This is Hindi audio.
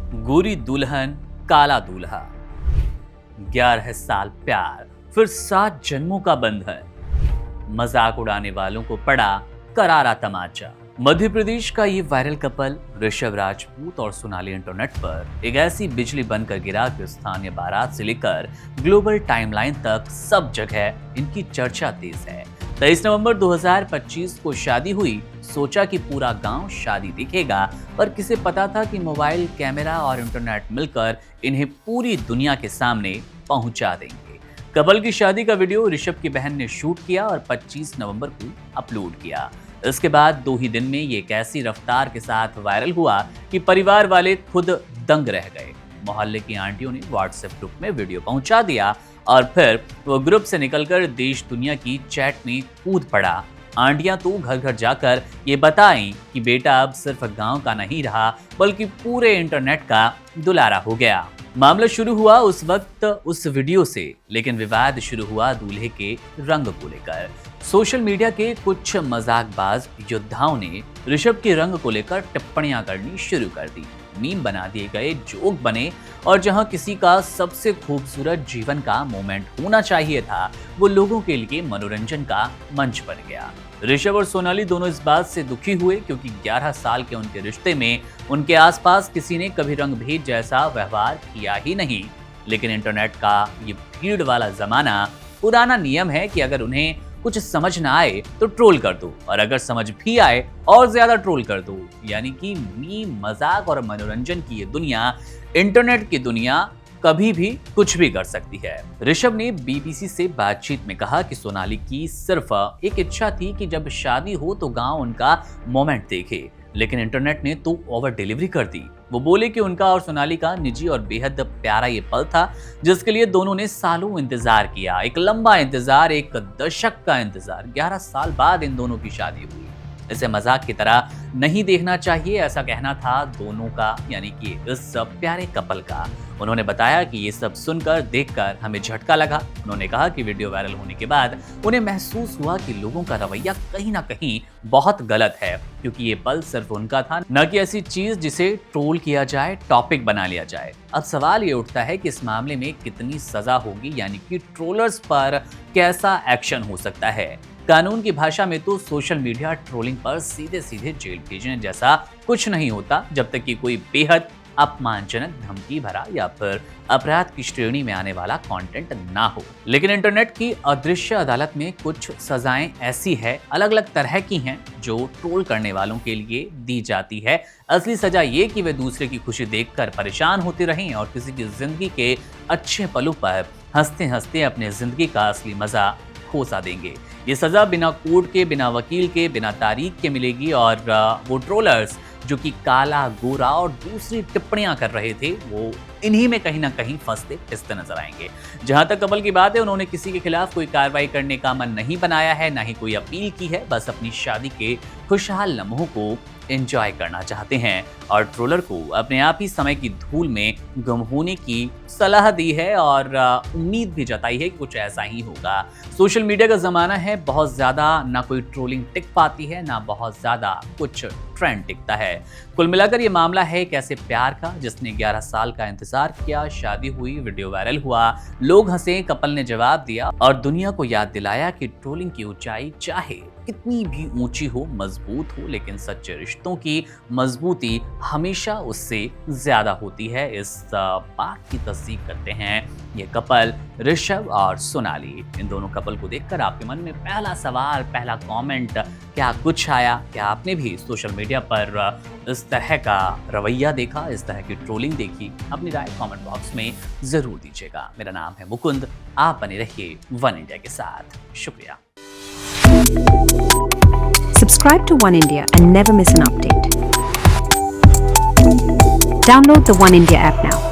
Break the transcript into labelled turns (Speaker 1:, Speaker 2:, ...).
Speaker 1: गोरी दुल्हन काला दूल्हा, 11 साल प्यार फिर 7 जन्मों का बंधन, मजाक उड़ाने वालों को पड़ा करारा तमाचा। मध्य प्रदेश का ये वायरल कपल ऋषभ राजपूत और सोनाली इंटरनेट पर एक ऐसी बिजली बनकर गिरा कि स्थानीय बारात से लेकर ग्लोबल टाइमलाइन तक सब जगह इनकी चर्चा तेज है। 23 नवंबर 2025 को शादी हुई। सोचा कि पूरा गांव शादी देखेगा, पर किसे पता था कि मोबाइल कैमरा और इंटरनेट मिलकर इन्हें पूरी दुनिया के सामने पहुंचा देंगे। कपल की शादी का वीडियो ऋषभ की बहन ने शूट किया और 25 नवंबर को अपलोड किया। इसके बाद 2 ही दिन में ये एक ऐसी रफ्तार के साथ वायरल हुआ कि परिवार वाले खुद दंग रह गए। मोहल्ले की आंटियों ने व्हाट्सएप ग्रुप में वीडियो पहुंचा दिया और फिर वो ग्रुप से निकलकर देश दुनिया की चैट में कूद पड़ा। आंटियां तो घर घर जाकर ये बताएं कि बेटा अब सिर्फ गांव का नहीं रहा, बल्कि पूरे इंटरनेट का दुलारा हो गया। मामला शुरू हुआ उस वक्त उस वीडियो से, लेकिन विवाद शुरू हुआ दूल्हे के रंग को लेकर। सोशल मीडिया के कुछ मजाकबाज योद्धाओं ने ऋषभ के रंग को लेकर टिप्पणियां करनी शुरू कर दी। मीम बना दिए गए, जोक बने और जहां किसी का सबसे खूबसूरत जीवन का मोमेंट होना चाहिए था, वो लोगों के लिए मनोरंजन का मंच बन गया। ऋषभ और सोनाली दोनों इस बात से दुखी हुए क्योंकि 11 साल के उनके रिश्ते में उनके आसपास किसी ने कभी रंगभेद जैसा व्यवहार किया ही नहीं। लेकिन इंटरनेट का ये भीड़ वाला जमाना, पुराना नियम है कि अगर उन्हें कुछ समझ ना आए तो ट्रोल कर दो, और अगर समझ भी आए और ज्यादा ट्रोल कर दो। यानी कि मीम, मजाक और मनोरंजन की ये दुनिया, इंटरनेट की दुनिया कभी भी कुछ भी कर सकती है। ऋषभ ने बीबीसी से बातचीत में कहा कि सोनाली की सिर्फ एक इच्छा थी कि जब शादी हो तो गांव उनका मोमेंट देखे, लेकिन इंटरनेट ने तो ओवर डिलीवरी कर दी। वो बोले कि उनका और सोनाली का निजी और बेहद प्यारा ये पल था, जिसके लिए दोनों ने सालों इंतजार किया। एक लंबा इंतजार, एक दशक का इंतजार। 11 साल बाद इन दोनों की शादी हुई। इसे मजाक की तरह नहीं देखना चाहिए, ऐसा कहना था दोनों का, यानी कि इस प्यारे कपल का। उन्होंने बताया कि ये सब सुनकर, देखकर हमें झटका लगा। उन्होंने कहा कि वीडियो वायरल होने के बाद उन्हें महसूस हुआ कि लोगों का रवैया कहीं ना कहीं बहुत गलत है, क्योंकि ये पल सिर्फ उनका था, न कि ऐसी चीज जिसे ट्रोल किया जाए, टॉपिक बना लिया जाए। अब सवाल ये उठता है कि इस मामले में कितनी सजा होगी, यानी कि ट्रोलर्स पर कैसा एक्शन हो सकता है। कानून की भाषा में तो सोशल मीडिया ट्रोलिंग पर सीधे सीधे जेल भेजने जैसा कुछ नहीं होता, जब तक कि कोई बेहद अपमानजनक, धमकी भरा या फिर अपराध की श्रेणी में आने वाला कंटेंट ना हो। लेकिन इंटरनेट की अदृश्य अदालत में कुछ सजाएं ऐसी है, अलग अलग तरह की हैं, जो ट्रोल करने वालों के लिए दी जाती है। असली सजा ये कि वे दूसरे की खुशी देखकर परेशान होते रहें और किसी की जिंदगी के अच्छे पलों पर हंसते हंसते अपने जिंदगी का असली मजा खोसा देंगे। ये सजा बिना कोर्ट के, बिना वकील के, बिना तारीख के मिलेगी, और वो ट्रोलर्स जो कि काला, गोरा और दूसरी टिप्पणियां कर रहे थे, वो इन्हीं में कहीं ना कहीं फंसते फिसते नजर आएंगे। जहां तक कपल की बात है, उन्होंने किसी के खिलाफ कोई कार्रवाई करने का मन नहीं बनाया है, ना ही कोई अपील की है। बस अपनी शादी के खुशहाल लम्हों को एंजॉय करना चाहते हैं और ट्रोलर को अपने आप ही समय की धूल में गुम होने की सलाह दी है और उम्मीद भी जताई है कि कुछ ऐसा ही होगा। सोशल मीडिया का जमाना है, बहुत ज्यादा ना कोई ट्रोलिंग टिक पाती है, ना बहुत ज्यादा कुछ ट्रेंड टिकता है। कुल मिलाकर ये मामला है एक ऐसे प्यार का जिसने 11 साल का इंतजार किया, शादी हुई, वीडियो वायरल हुआ, लोग हंसे, कपल ने जवाब दिया और दुनिया को याद दिलाया कि ट्रोलिंग की ऊंचाई चाहे कितनी भी ऊंची हो, मजबूत हो, लेकिन सच्चे रिश्तों की मजबूती हमेशा उससे ज्यादा होती है। इस बात की तस्दीक करते हैं ये कपल ऋषभ और सोनाली। इन दोनों कपल को देखकर आपके मन में पहला सवाल, पहला कमेंट क्या कुछ आया? क्या आपने भी सोशल मीडिया पर इस तरह का रवैया देखा, इस तरह की ट्रोलिंग देखी? अपनी राय कमेंट बॉक्स में जरूर दीजिएगा। मेरा नाम है मुकुंद, आप बने रहिए वन इंडिया के साथ। शुक्रिया।
Speaker 2: Subscribe to One India and never miss an update. Download the One India app now.